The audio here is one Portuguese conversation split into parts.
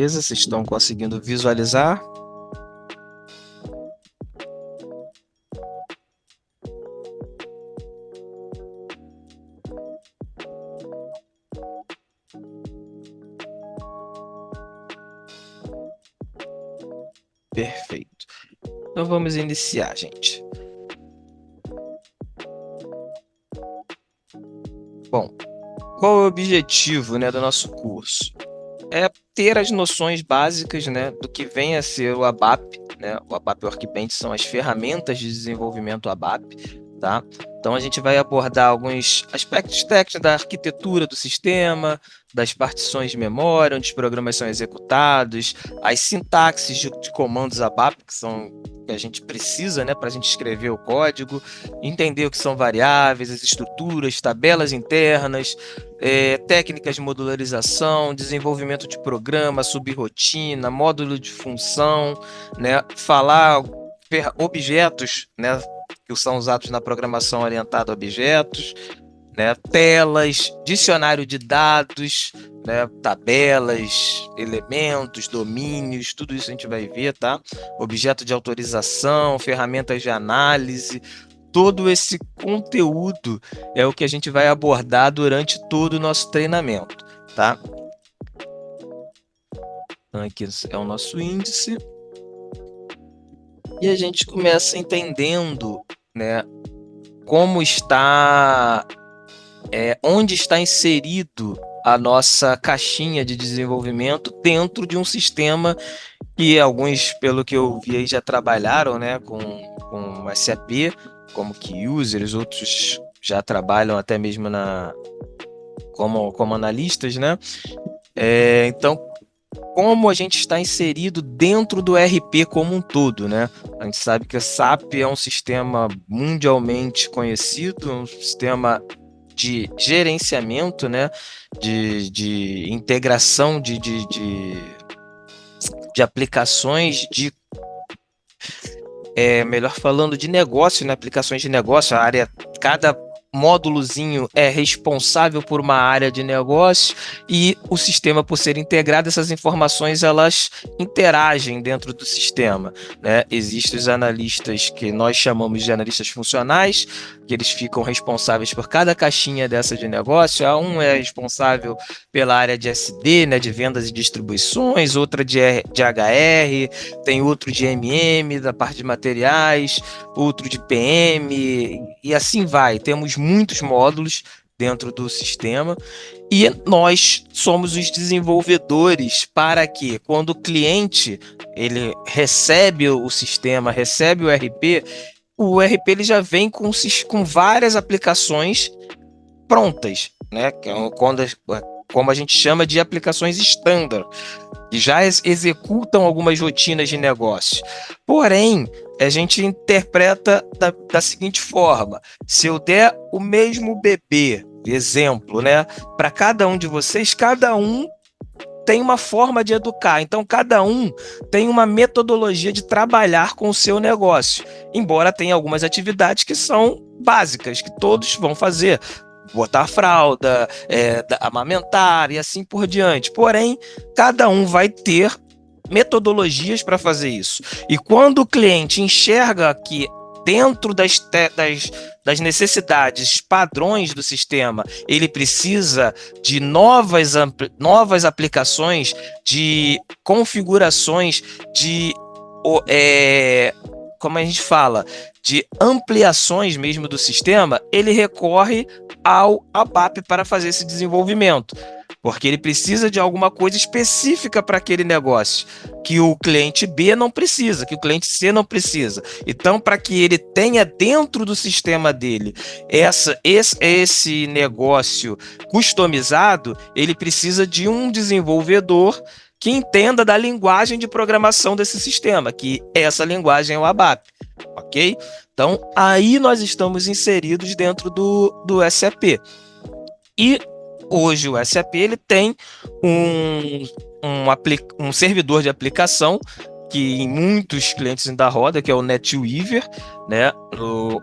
Beleza? Vocês estão conseguindo visualizar? Perfeito. Então vamos iniciar, gente. Bom, qual é o objetivo, né, do nosso curso? É ter as noções básicas, né, do que vem a ser o ABAP, né? O ABAP Workbench são as ferramentas de desenvolvimento ABAP, tá? Então a gente vai abordar alguns aspectos técnicos da arquitetura do sistema, das partições de memória, onde os programas são executados, as sintaxes de comandos ABAP, que a gente precisa, né, para a gente escrever o código, entender o que são variáveis, as estruturas, tabelas internas, técnicas de modularização, desenvolvimento de programa, subrotina, módulo de função, né, falar objetos, né, que são usados na programação orientada a objetos, né, telas, dicionário de dados, né, tabelas, elementos, domínios, tudo isso a gente vai ver, tá? Objeto de autorização, ferramentas de análise, todo esse conteúdo é o que a gente vai abordar durante todo o nosso treinamento, tá? Então aqui é o nosso índice. E a gente começa entendendo, né, como está, onde está inserido a nossa caixinha de desenvolvimento dentro de um sistema que alguns, pelo que eu vi aí, já trabalharam, né, com SAP, como que users, outros já trabalham até mesmo como analistas, né? Então, como a gente está inserido dentro do RP como um todo, né? A gente sabe que a SAP é um sistema mundialmente conhecido, um sistema de gerenciamento, né? De integração de aplicações melhor falando, de negócio, né? Aplicações de negócio, cada módulozinho é responsável por uma área de negócio e o sistema, por ser integrado, essas informações elas interagem dentro do sistema, né? Existem os analistas que nós chamamos de analistas funcionais, que eles ficam responsáveis por cada caixinha dessa de negócio. Um é responsável pela área de SD, né, de vendas e distribuições, outra de HR, tem outro de MM, da parte de materiais, outro de PM, e assim vai. Temos muitos módulos dentro do sistema e nós somos os desenvolvedores para que, quando o cliente ele recebe o sistema, recebe o RP ele já vem com várias aplicações prontas, né? Que é como a gente chama de aplicações standard, que já executam algumas rotinas de negócio. Porém, a gente interpreta da seguinte forma: se eu der o mesmo bebê, exemplo, né, para cada um de vocês, cada um tem uma forma de educar, então cada um tem uma metodologia de trabalhar com o seu negócio, embora tenha algumas atividades que são básicas, que todos vão fazer, botar fralda, amamentar e assim por diante. Porém, cada um vai ter metodologias para fazer isso. E quando o cliente enxerga que dentro das necessidades padrões do sistema, ele precisa de novas aplicações, de configurações, como a gente fala, de ampliações mesmo do sistema, ele recorre ao ABAP para fazer esse desenvolvimento, porque ele precisa de alguma coisa específica para aquele negócio, que o cliente B não precisa, que o cliente C não precisa. Então, para que ele tenha dentro do sistema dele esse negócio customizado, ele precisa de um desenvolvedor que entenda da linguagem de programação desse sistema, que essa linguagem é o ABAP, ok? Então, aí nós estamos inseridos dentro do SAP. E hoje o SAP ele tem um servidor de aplicação que em muitos clientes ainda roda, que é o NetWeaver, né?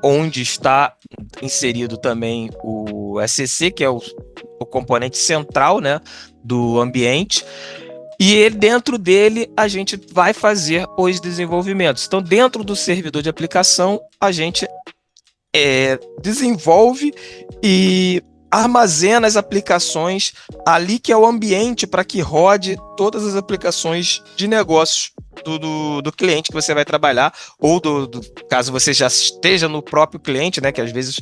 Onde está inserido também o SCC, que é o componente central, né, do ambiente. E dentro dele, a gente vai fazer os desenvolvimentos. Então, dentro do servidor de aplicação, a gente desenvolve e armazena as aplicações ali, que é o ambiente para que rode todas as aplicações de negócios do cliente que você vai trabalhar, ou caso você já esteja no próprio cliente, né, que às vezes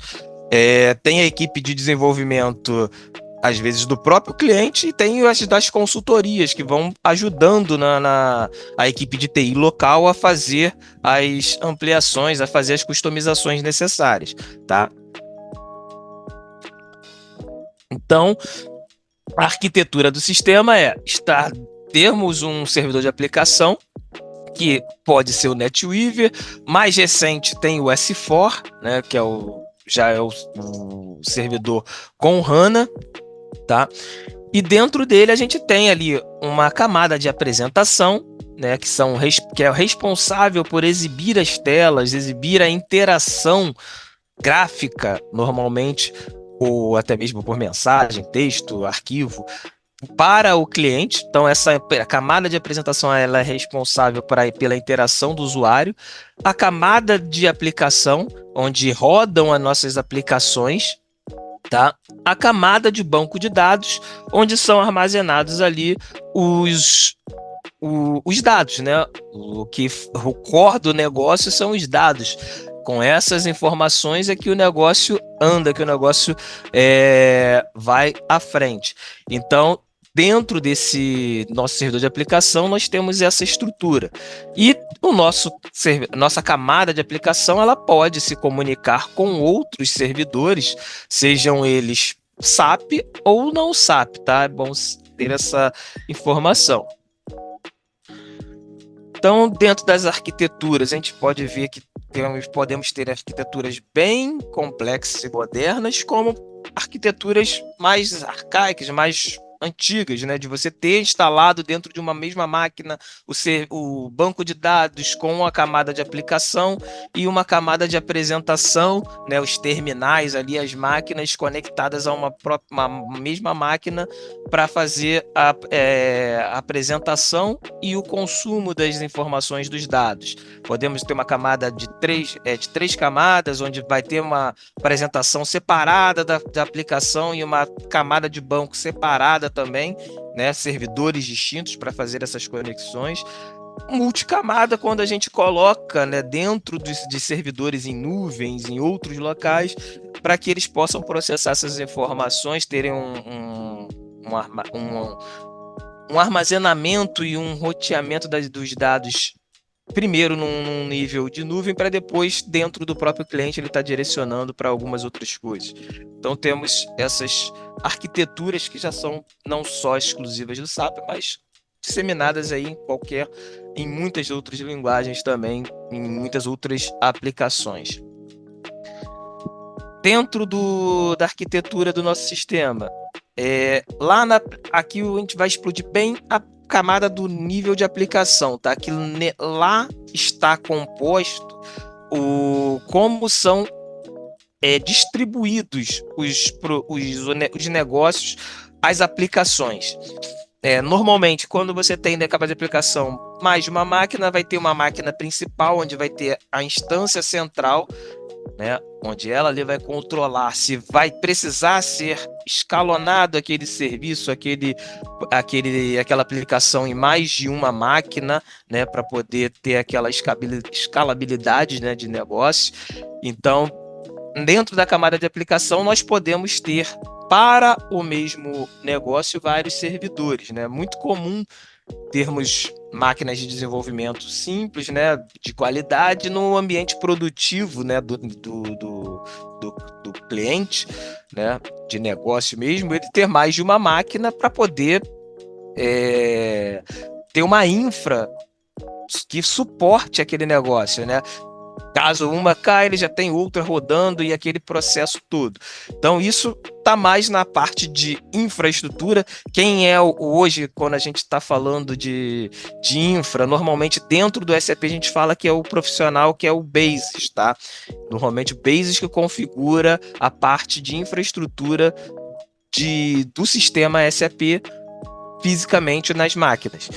tem a equipe de desenvolvimento, às vezes do próprio cliente, e tem as das consultorias que vão ajudando a equipe de TI local a fazer as ampliações, a fazer as customizações necessárias, tá? Então, a arquitetura do sistema termos um servidor de aplicação, que pode ser o NetWeaver, mais recente tem o S4, né, que já é o servidor com HANA, tá? E dentro dele a gente tem ali uma camada de apresentação, né, que é responsável por exibir as telas, exibir a interação gráfica, normalmente, ou até mesmo por mensagem, texto, arquivo, para o cliente. Então, a camada de apresentação ela é responsável pela interação do usuário. A camada de aplicação, onde rodam as nossas aplicações, tá? A camada de banco de dados, onde são armazenados ali os dados, né? O core do negócio são os dados. Com essas informações é que o negócio anda, que o negócio vai à frente. Então, dentro desse nosso servidor de aplicação, nós temos essa estrutura. E nossa camada de aplicação, ela pode se comunicar com outros servidores, sejam eles SAP ou não SAP, tá? É bom ter essa informação. Então, dentro das arquiteturas, a gente pode ver que podemos ter arquiteturas bem complexas e modernas, como arquiteturas mais arcaicas, mais antigas, né, de você ter instalado dentro de uma mesma máquina o banco de dados com a camada de aplicação e uma camada de apresentação, né, os terminais ali, as máquinas conectadas a uma mesma máquina para fazer a apresentação e o consumo das informações dos dados. Podemos ter uma camada de três camadas, onde vai ter uma apresentação separada da aplicação e uma camada de banco separada também, né? Servidores distintos para fazer essas conexões. Multicamada, quando a gente coloca, né, dentro de servidores em nuvens, em outros locais, para que eles possam processar essas informações, terem um armazenamento e um roteamento dos dados, primeiro num nível de nuvem, para depois, dentro do próprio cliente, ele está direcionando para algumas outras coisas. Então, temos essas arquiteturas que já são não só exclusivas do SAP, mas disseminadas aí em muitas outras linguagens também, em muitas outras aplicações. Dentro da arquitetura do nosso sistema, aqui a gente vai explodir bem a camada do nível de aplicação, tá? Que lá está composto como são distribuídos os negócios, as aplicações. Normalmente, quando você tem na camada de aplicação mais de uma máquina, vai ter uma máquina principal, onde vai ter a instância central, né, onde ela ali vai controlar se vai precisar ser escalonado aquele serviço, aquela aplicação em mais de uma máquina, né, para poder ter aquela escalabilidade, né, de negócio. Então, dentro da camada de aplicação, nós podemos ter para o mesmo negócio vários servidores, né? Muito comum termos máquinas de desenvolvimento simples, né, de qualidade, no ambiente produtivo, né, do cliente, né, de negócio mesmo, ele ter mais de uma máquina para poder ter uma infra que suporte aquele negócio, né? Caso uma caia, ele já tem outra rodando e aquele processo todo. Então, isso está mais na parte de infraestrutura. Quem é hoje, quando a gente está falando de infra, normalmente dentro do SAP a gente fala que é o profissional que é o Basis, tá? Normalmente o Basis que configura a parte de infraestrutura do sistema SAP, fisicamente nas máquinas.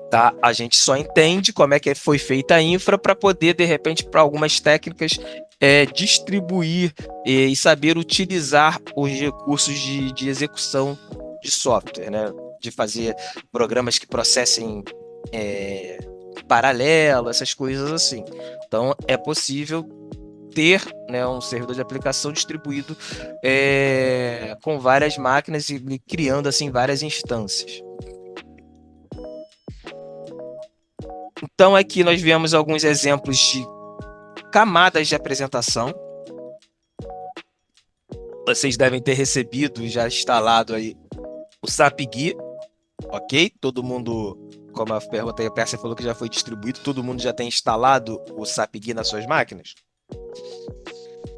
Tá? A gente só entende como é que foi feita a infra para poder, de repente, para algumas técnicas, distribuir e saber utilizar os recursos de execução de software, né? De fazer programas que processem paralelo, essas coisas assim. Então, é possível ter, né, um servidor de aplicação distribuído com várias máquinas e criando assim várias instâncias. Então, aqui nós vemos alguns exemplos de camadas de apresentação. Vocês devem ter recebido, já instalado aí, o SAP-GUI, ok? Todo mundo, como a pergunta a Pérsia falou que já foi distribuído, todo mundo já tem instalado o SAP-GUI nas suas máquinas?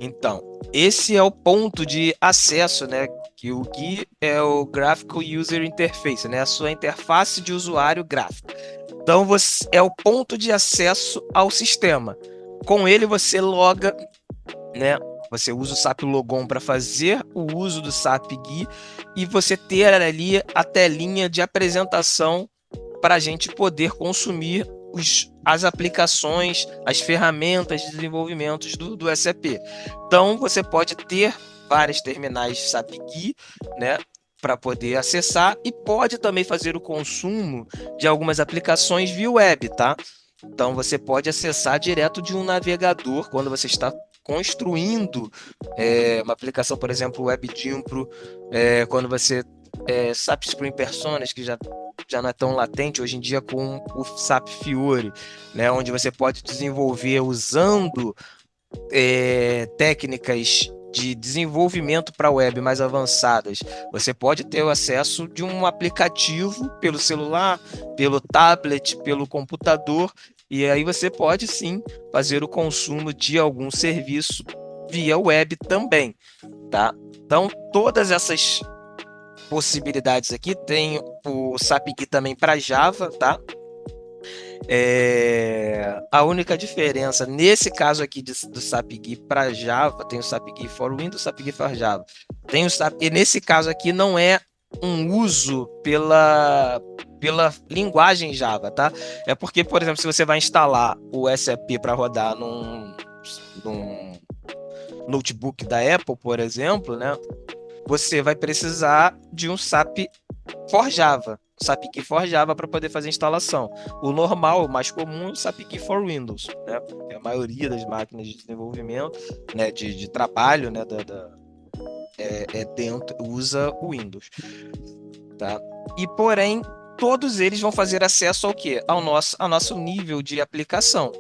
Então, esse é o ponto de acesso, né? Que o GUI é o Graphical User Interface, né? A sua interface de usuário gráfico. Então, é o ponto de acesso ao sistema. Com ele, você loga, né? Você usa o SAP Logon para fazer o uso do SAP-GUI e você ter ali a telinha de apresentação para a gente poder consumir as aplicações, as ferramentas de desenvolvimento do SAP. Então, você pode ter várias terminais SAP-GUI, né, para poder acessar, e pode também fazer o consumo de algumas aplicações via web, tá? Então, você pode acessar direto de um navegador quando você está construindo uma aplicação, por exemplo, WebGimpro, quando você SAP Spring Personas, que já não é tão latente hoje em dia, com o SAP Fiori, né, onde você pode desenvolver usando técnicas de desenvolvimento para web mais avançadas. Você pode ter o acesso de um aplicativo pelo celular, pelo tablet, pelo computador, e aí você pode sim fazer o consumo de algum serviço via web também, tá? Então, todas essas possibilidades aqui, tem o SAP-GUI também para Java, tá? A única diferença nesse caso aqui do SAP-GUI para Java, tem o SAP-GUI for Windows, SAP-GUI for Java. Tem o SAP, e nesse caso aqui não é um uso pela linguagem Java, tá? É porque, por exemplo, se você vai instalar o SAP para rodar num notebook da Apple, por exemplo, né? Você vai precisar de um SAP for Java, SAP-GUI for Java para poder fazer a instalação. O normal, o mais comum, é o SAP-GUI for Windows, né? A maioria das máquinas de desenvolvimento, né, de trabalho, né, dentro usa o Windows, tá? E porém, todos eles vão fazer acesso ao quê? Ao nosso nível de aplicação,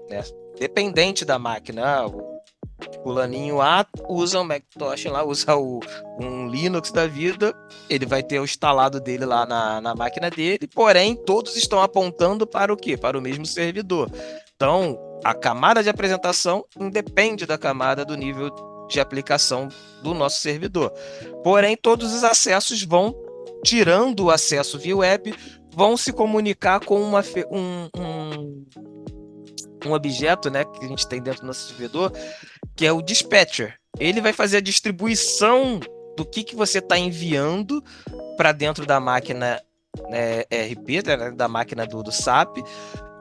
né? Dependente da máquina. O fulaninho A usa o Macintosh lá, usa um Linux da vida, ele vai ter o instalado dele lá na máquina dele, porém, todos estão apontando para o quê? Para o mesmo servidor. Então, a camada de apresentação independe da camada do nível de aplicação do nosso servidor. Porém, todos os acessos vão, tirando o acesso via web, vão se comunicar com um objeto, né, que a gente tem dentro do nosso servidor, que é o dispatcher. Ele vai fazer a distribuição do que você está enviando para dentro da máquina RP, né, da máquina do SAP,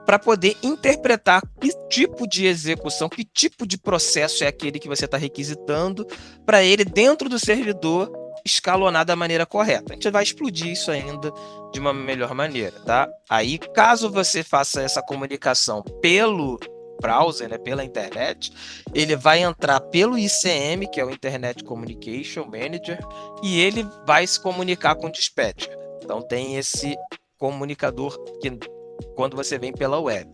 para poder interpretar que tipo de execução, que tipo de processo é aquele que você está requisitando, para ele, dentro do servidor, escalonar da maneira correta. A gente vai explodir isso ainda de uma melhor maneira, tá? Aí, caso você faça essa comunicação pelo browser, né, pela internet, ele vai entrar pelo ICM, que é o Internet Communication Manager, e ele vai se comunicar com o dispatcher. Então tem esse comunicador que quando você vem pela web.